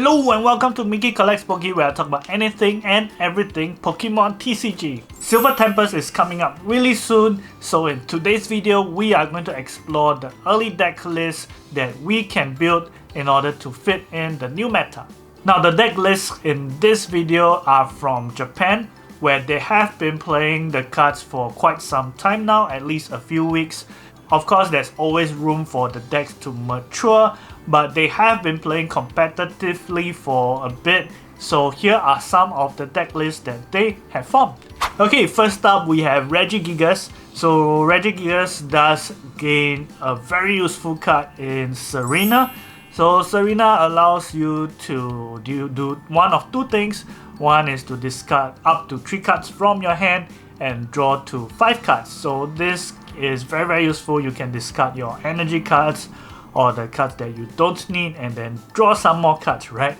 Hello and welcome to Mickey Collects Poke, where I talk about anything and everything Pokemon TCG. Silver Tempest is coming up really soon, so in today's video we are going to explore the early deck list that we can build in order to fit in the new meta. Now the deck lists in this video are from Japan, where they have been playing the cards for quite some time now, at least a few weeks. Of course, there's always room for the decks to mature, but they have been playing competitively for a bit, so here are some of the deck lists that they have formed. Okay, first up we have Regigigas. So Regigigas does gain a very useful card in Serena. So Serena allows you to do one of two things. One is to discard up to 3 cards from your hand and draw to 5 cards. So this is very useful. You can discard your energy cards or the cards that you don't need and then draw some more cards, right?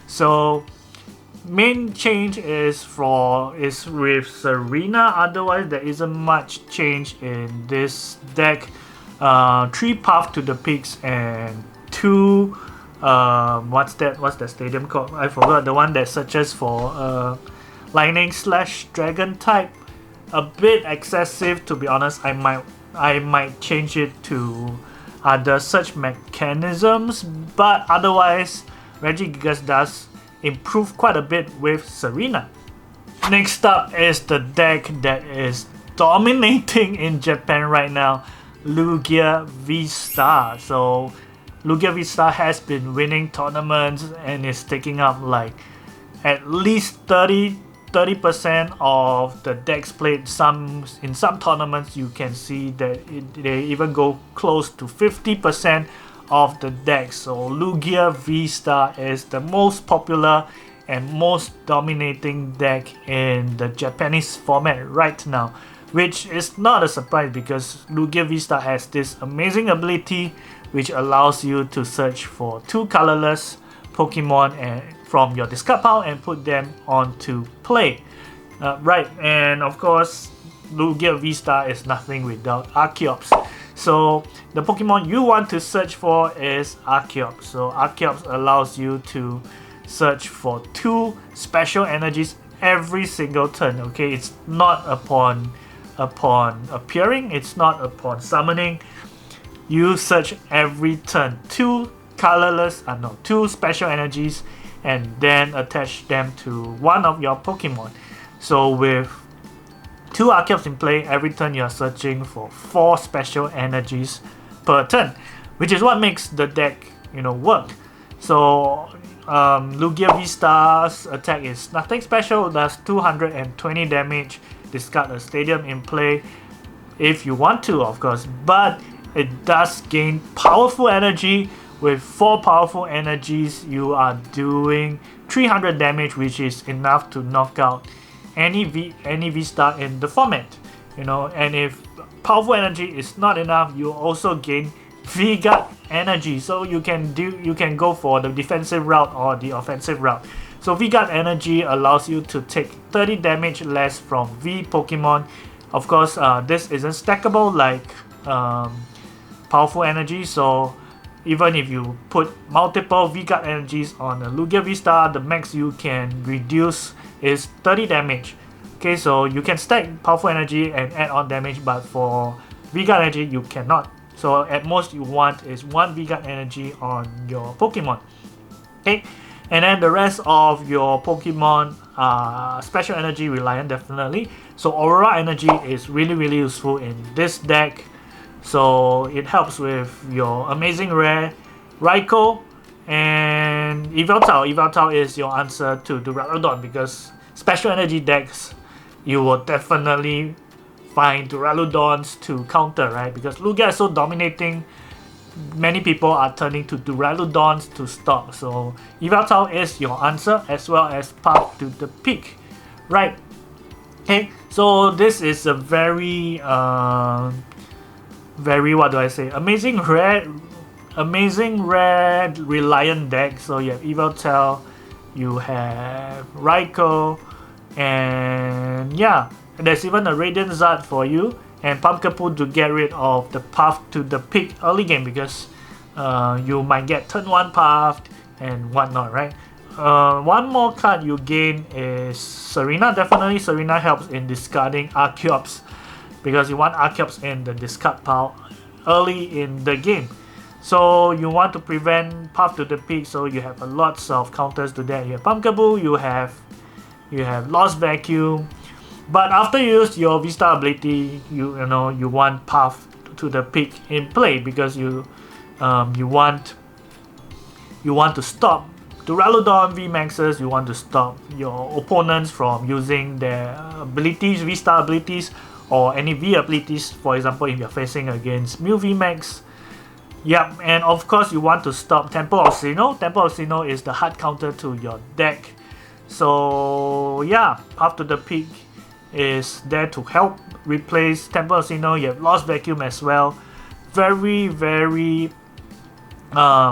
So main change is with Serena. Otherwise there isn't much change in this deck. 3 Path to the Peaks and 2 what's that stadium called? I forgot, the one that searches for lightning / dragon type. A bit excessive, to be honest. I might change it to other search mechanisms, but otherwise Regigigas does improve quite a bit with Serena. Next up is the deck that is dominating in Japan right now, Lugia V-Star. So Lugia V-Star has been winning tournaments and is taking up like at least 30% of the decks played. In some tournaments you can see that they even go close to 50% of the decks. So Lugia V-Star is the most popular and most dominating deck in the Japanese format right now, which is not a surprise because Lugia V-Star has this amazing ability which allows you to search for 2 colorless Pokemon from your discard pile and put them onto play. Right, and of course Lugia V-Star is nothing without Archeops. So the Pokemon you want to search for is Archeops. So Archeops allows you to search for 2 special energies every single turn. Okay, it's not upon appearing, it's not upon summoning. You search every turn 2 special energies and then attach them to one of your Pokemon. So with 2 Archeops in play, every turn you are searching for 4 special energies per turn, which is what makes the deck, work. So Lugia V-Star's attack is nothing special, does 220 damage, discard a stadium in play if you want to, of course, but it does gain powerful energy. With 4 powerful energies, you are doing 300 damage, which is enough to knock out any V-Star in the format. And if powerful energy is not enough, you also gain V-Guard energy. So you can go for the defensive route or the offensive route. So V-Guard energy allows you to take 30 damage less from V Pokemon. Of course, this isn't stackable like powerful energy. So even if you put multiple V-Guard energies on a Lugia V-Star, the max you can reduce is 30 damage. Okay, so you can stack powerful energy and add on damage, but for V-Guard energy you cannot. So at most you want is 1 V-Guard energy on your Pokemon. Okay, and then the rest of your Pokemon are special energy reliant, definitely. So Aurora energy is really useful in this deck. So it helps with your amazing rare Raikou and Yveltal. Yveltal is your answer to Duraludon, because special energy decks you will definitely find Duraludons to counter, right? Because Lugia is so dominating, many people are turning to Duraludons to stop. So Yveltal is your answer, as well as Path to the Peak, right? Okay, so this is a very amazing rare reliant deck. So you have Yveltal, you have Raikou, and yeah, there's even a Radiant Zard for you, and Pumpkaboo to get rid of the Path to the Peak early game, because you might get turn 1 Path, and whatnot, right? One more card you gain is Serena. Definitely Serena helps in discarding Archeops, because you want Archeops in the discard pile early in the game. So you want to prevent Path to the Peak, so you have lots of counters to that. You have Pumpkaboo, you have Lost Vacuum, but after you use your V-Star ability, you want Path to the Peak in play, because you want to stop Duraludon VMAXs, you want to stop your opponents from using their abilities, V-Star abilities, or any V abilities. For example, if you're facing against Mew VMAX. Yep, and of course you want to stop Temple of Sinnoh. Temple of Sinnoh is the hard counter to your deck. So yeah, Path to the Peak is there to help replace Temple of Sinnoh. You have Lost Vacuum as well. Very, very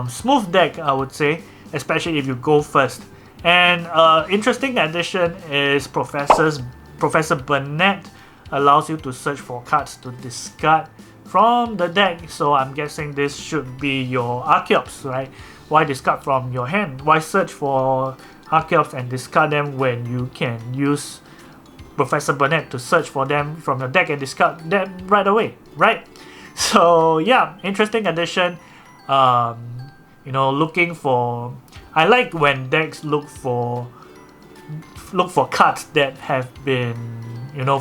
smooth deck, I would say, especially if you go first. And interesting addition is Professor Burnett allows you to search for cards to discard from the deck. So I'm guessing this should be your Archeops, right? Why discard from your hand? Why search for Archeops and discard them when you can use Professor Burnett to search for them from your deck and discard them right away, right? So yeah, interesting addition. Looking for, I like when decks look for cards that have been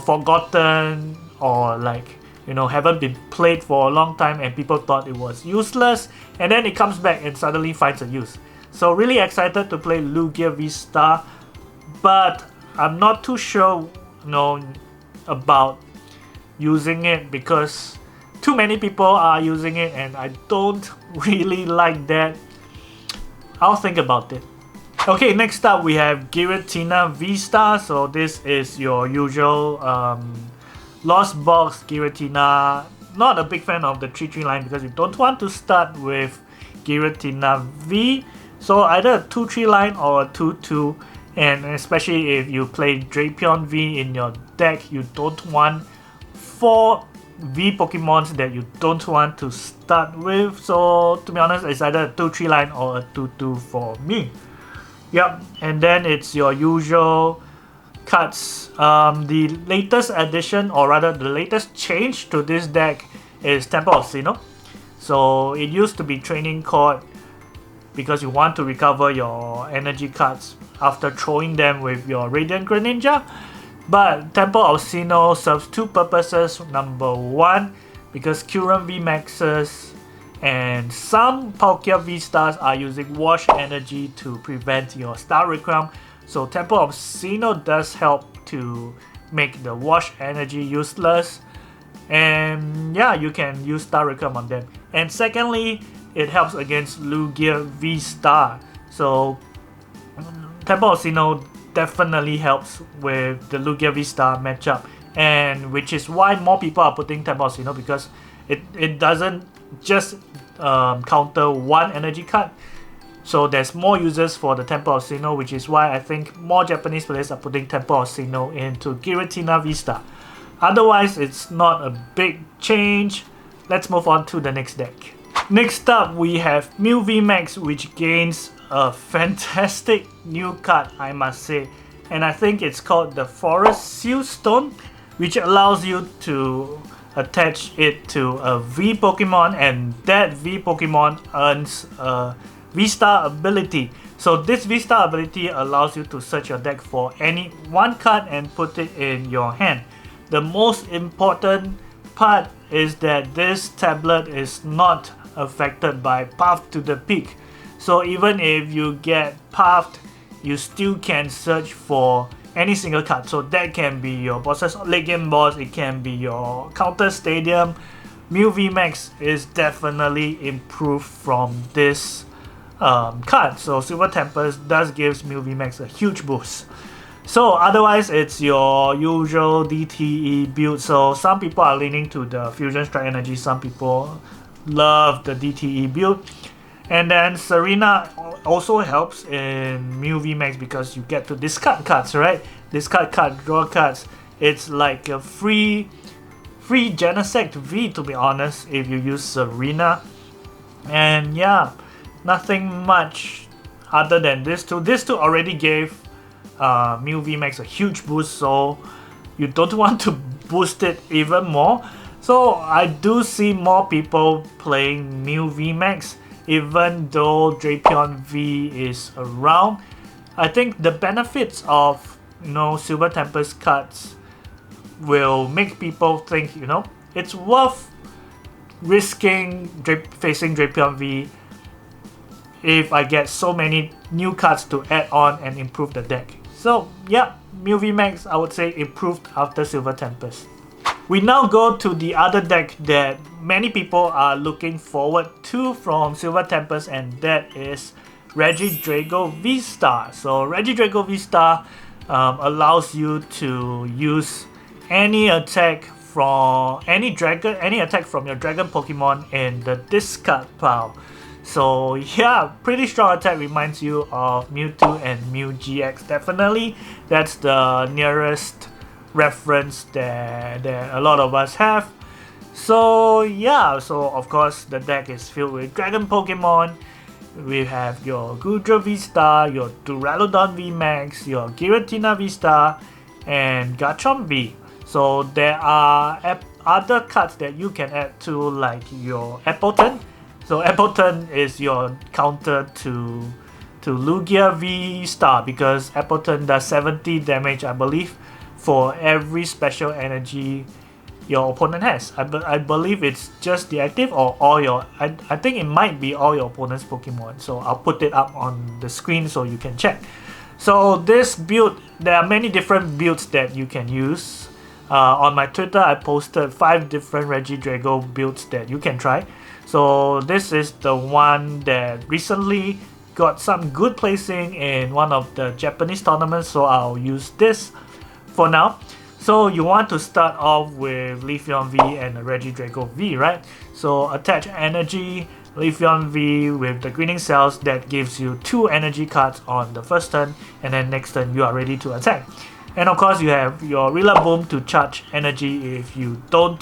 forgotten, or haven't been played for a long time and people thought it was useless, and then it comes back and suddenly finds a use. So really excited to play Lugia V-Star, but I'm not too sure about using it, because too many people are using it and I don't really like that. I'll think about it. Okay, next up we have Giratina V-Star. So this is your usual Lost Box Giratina. Not a big fan of the 3-3 line, because you don't want to start with Giratina V. So either a 2-3 line or a 2-2, and especially if you play Drapion V in your deck, you don't want 4 V Pokemons that you don't want to start with. So to be honest, it's either a 2-3 line or a 2-2 for me. Yep, and then it's your usual cards. The latest addition, or rather the latest change to this deck, is Temple of Sinnoh. So it used to be Training Court, because you want to recover your energy cards after throwing them with your Radiant Greninja. But Temple of Sinnoh serves 2 purposes. Number 1, because Kyurem VMAXs and some Palkia V-Stars are using Wash Energy to prevent your Star Recruit. So Temple of Sinnoh does help to make the Wash Energy useless. And yeah, you can use Star Recruit on them. And secondly, it helps against Lugia V-Star. So Temple of Sinnoh definitely helps with the Lugia V-Star matchup, and which is why more people are putting Temple of Sinnoh, because it doesn't just counter one energy card. So there's more users for the Temple of Sinnoh, which is why I think more Japanese players are putting Temple of Sinnoh into Giratina V-Star. Otherwise, it's not a big change. Let's move on to the next deck. Next up, we have Mew VMAX, which gains a fantastic new card, I must say. And I think it's called the Forest Seal Stone, which allows you to attach it to a V Pokemon, and that V Pokemon earns a V-Star ability. So this V-Star ability allows you to search your deck for any one card and put it in your hand. The most important part is that this tablet is not affected by Path to the Peak. So even if you get pathed, you still can search for any single card. So that can be your boss's late game boss, it can be your counter stadium. Mew VMAX is definitely improved from this card. So Silver Tempest does give Mew VMAX a huge boost. So otherwise, it's your usual DTE build. So some people are leaning to the Fusion Strike Energy, some people love the DTE build. And then Serena also helps in Mew VMAX, because you get to discard cards, right? Discard card, draw cards. It's like a free Genesect V, to be honest, if you use Serena. And yeah, nothing much other than these two already gave Mew VMAX a huge boost, so you don't want to boost it even more. So I do see more people playing Mew VMAX even though Drapion V is around. I think the benefits of Silver Tempest cards will make people think it's worth risking facing Drapion V if I get so many new cards to add on and improve the deck. So yeah, Mew VMAX I would say improved after Silver Tempest. We now go to the other deck that many people are looking forward to from Silver Tempest, and that is Regidrago V-Star. So Regidrago V-Star allows you to use any attack from any attack from your dragon Pokemon in the discard pile. So yeah, pretty strong attack, reminds you of Mewtwo and Mew GX. Definitely, that's the nearest reference that a lot of us have. So yeah, so of course the deck is filled with dragon Pokemon. We have your Gudra V-Star, your Duraludon VMAX, your Giratina V-Star, and Garchomp V. So there are other cards that you can add to, like your Appleton. So Appleton is your counter to Lugia V-Star, because Appleton does 70 damage, I believe, for every special energy your opponent has. I believe it's just the active or all your... I think it might be all your opponent's Pokemon. So I'll put it up on the screen so you can check. So this build, there are many different builds that you can use. On my Twitter, I posted 5 different Regidrago builds that you can try. So this is the one that recently got some good placing in one of the Japanese tournaments, so I'll use this for now. So you want to start off with Leafeon V and Regidrago V, right? So attach energy, Leafeon V with the greening cells, that gives you 2 energy cards on the first turn, and then next turn you are ready to attack. And of course you have your Rillaboom to charge energy if you don't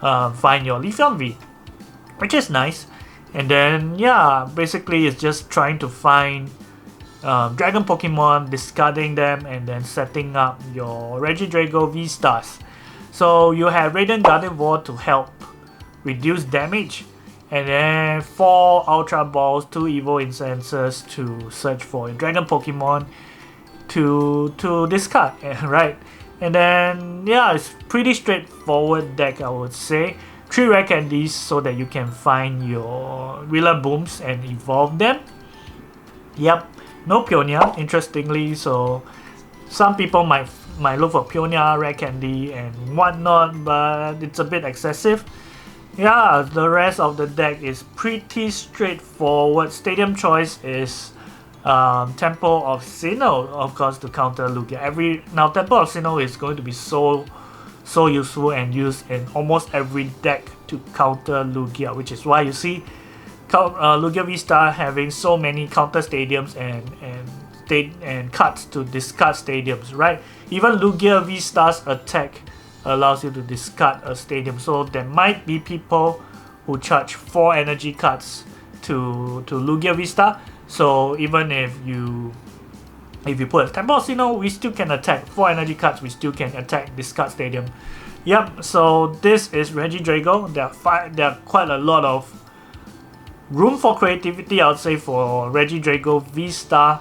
find your Leafeon V, which is nice. And then yeah, basically it's just trying to find dragon Pokemon, discarding them, and then setting up your Regidrago V-Stars. So you have Radiant Gardevoir to help reduce damage, and then 4 Ultra Balls, 2 Evo Incenses to search for a dragon Pokemon to discard, right? And then yeah, it's pretty straightforward deck, I would say. 3 rare candies so that you can find your Rillabooms and evolve them. Yep, no Pioneer, interestingly, so some people might look for Pioneer, rare candy and whatnot, but it's a bit excessive. Yeah, the rest of the deck is pretty straightforward. Stadium choice is Temple of Sinnoh, of course, to counter Lugia. Now Temple of Sinnoh is going to be so useful and used in almost every deck to counter Lugia, which is why you see Lugia V-Star having so many counter stadiums and cards to discard stadiums, right? Even Lugia V-Star's attack allows you to discard a stadium, so there might be people who charge 4 energy cards to Lugia V-Star. So even if you put a Temple of Sinnoh, we still can attack 4 energy cards, we still can attack discard stadium. Yep, so this is Regidrago. There are quite a lot of room for creativity, I would say, for Regidrago V-Star.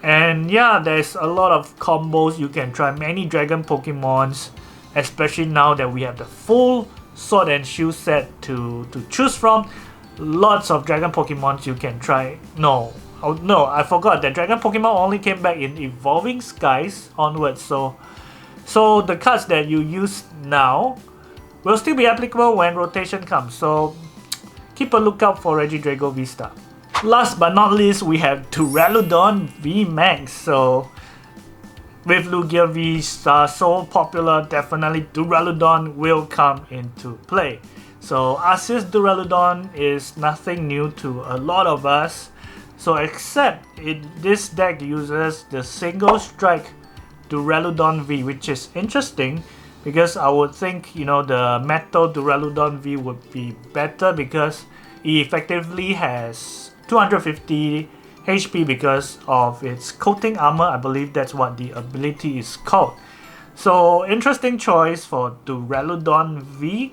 And yeah, there's a lot of combos you can try, many dragon Pokemons, especially now that we have the full Sword and Shield set to choose from. Lots of dragon Pokemons you can try. No, I forgot that dragon Pokemon only came back in Evolving Skies onwards, so the cards that you use now will still be applicable when rotation comes, so keep a lookout for Regidrago V-Star. Last but not least, we have Duraludon VMAX. So with Lugia V-Star so popular, definitely Duraludon will come into play. So Arceus Duraludon is nothing new to a lot of us. So except this deck uses the single strike Duraludon V, which is interesting because I would think the Metal Duraludon V would be better because it effectively has 250 HP because of its coating armor. I believe that's what the ability is called. So interesting choice for Duraludon V.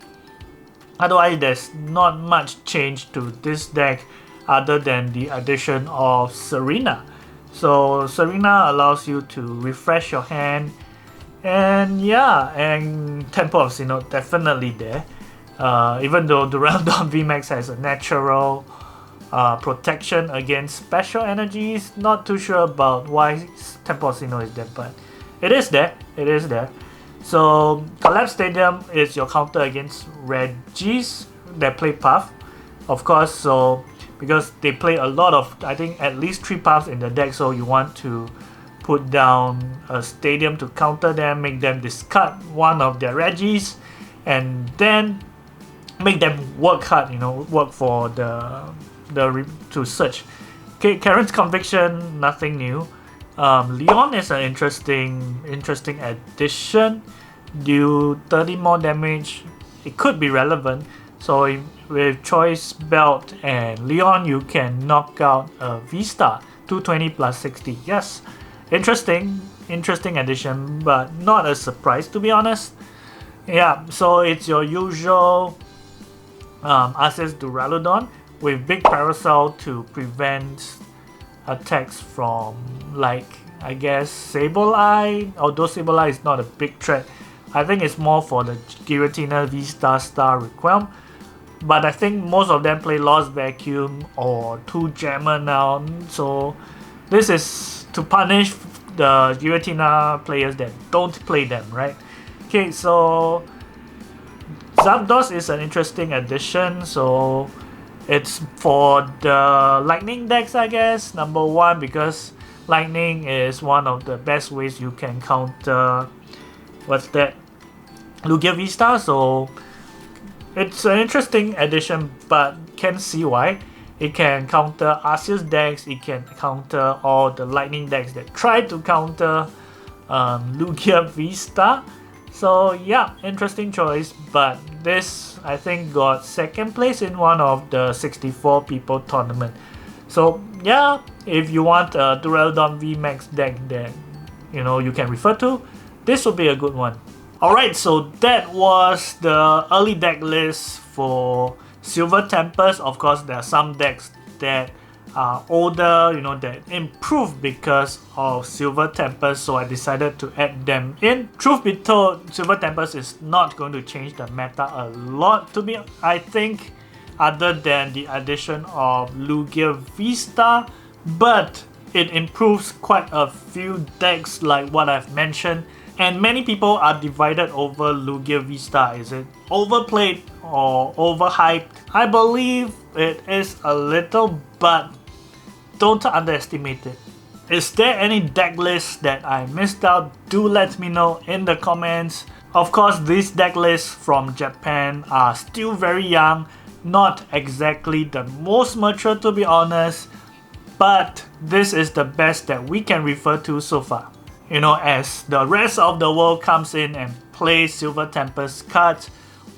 Otherwise, there's not much change to this deck other than the addition of Serena. So Serena allows you to refresh your hand, and yeah, and Temple of Sinnoh definitely there. Even though Duraludon VMAX has a natural protection against special energies, not too sure about why Temple of Sinnoh is there, but it is there. It is there. So Collapse Stadium is your counter against Regis that play Path, of course. So because they play a lot of, I think at least 3 Paths in the deck, so you want to put down a Stadium to counter them, make them discard one of their Regis, and then make them work hard, work for to search. Okay, Karen's Conviction, nothing new. Leon is an interesting addition. Do 30 more damage. It could be relevant. So with Choice Belt and Leon, you can knock out a V-Star. 220 plus 60. Yes, interesting addition, but not a surprise to be honest. Yeah, so it's your usual Access Duraludon with big Parasol to prevent attacks from, like, I guess Sableye, although Sableye is not a big threat. I think it's more for the Giratina V-Star Star Requiem, but I think most of them play Lost Vacuum or 2 Jammer now, so this is to punish the Giratina players that don't play them, right? Okay, so Zapdos is an interesting addition, so it's for the Lightning decks, I guess. Number 1, because Lightning is one of the best ways you can counter, what's that, Lugia V-Star, so it's an interesting addition, but can see why. It can counter Arceus decks, it can counter all the Lightning decks that try to counter Lugia V-Star. So yeah, interesting choice, but this I think got 2nd place in one of the 64 people tournament. So yeah, if you want a Duraludon VMAX deck that you can refer to, this will be a good one. Alright, so that was the early deck list for Silver Tempest. Of course, there are some decks that are older, that improved because of Silver Tempest, so I decided to add them in. Truth be told, Silver Tempest is not going to change the meta a lot to me, I think, other than the addition of Lugia V-Star, but it improves quite a few decks like what I've mentioned, and many people are divided over Lugia V-Star. Is it overplayed or overhyped? I believe it is a little, but don't underestimate it. Is there any deck list that I missed out? Do let me know in the comments. Of course, these deck lists from Japan are still very young, not exactly the most mature to be honest, but this is the best that we can refer to so far. As the rest of the world comes in and plays Silver Tempest cards,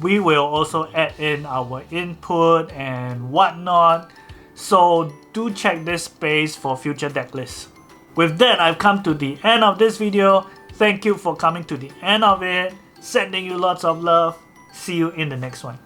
we will also add in our input and whatnot. So do check this space for future deck lists. With that, I've come to the end of this video. Thank you for coming to the end of it. Sending you lots of love. See you in the next one.